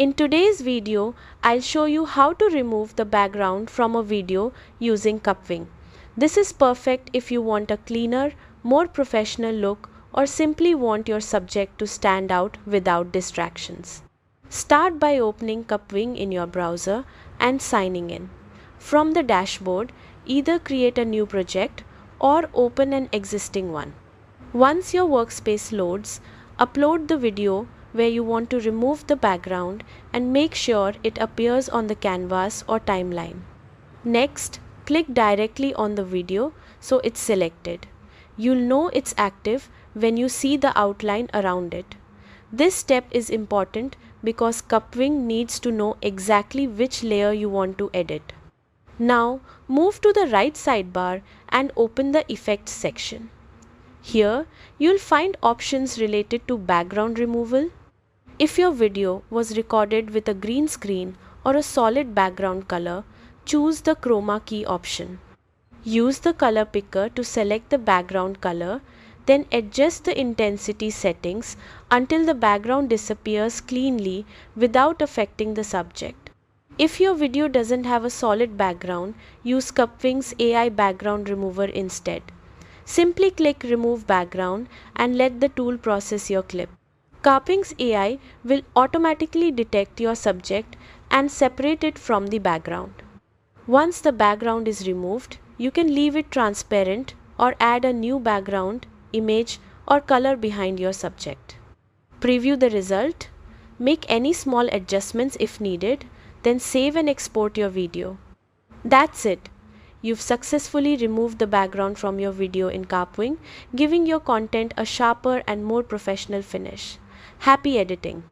In today's video, I'll show you how to remove the background from a video using Kapwing. This is perfect if you want a cleaner, more professional look or simply want your subject to stand out without distractions. Start by opening Kapwing in your browser and signing in. From the dashboard, either create a new project or open an existing one. Once your workspace loads, upload the video where you want to remove the background and make sure it appears on the canvas or timeline. Next, click directly on the video so it's selected. You'll know it's active when you see the outline around it. This step is important because Kapwing needs to know exactly which layer you want to edit. Now, move to the right sidebar and open the Effects section. Here, you'll find options related to background removal. If your video was recorded with a green screen or a solid background color, choose the chroma key option. Use the color picker to select the background color, then adjust the intensity settings until the background disappears cleanly without affecting the subject. If your video doesn't have a solid background, use Kapwing's AI background remover instead. Simply click Remove Background and let the tool process your clip. Kapwing's AI will automatically detect your subject and separate it from the background. Once the background is removed, you can leave it transparent or add a new background, image or color behind your subject. Preview the result, make any small adjustments if needed, then save and export your video. That's it. You've successfully removed the background from your video in Kapwing, giving your content a sharper and more professional finish. Happy editing!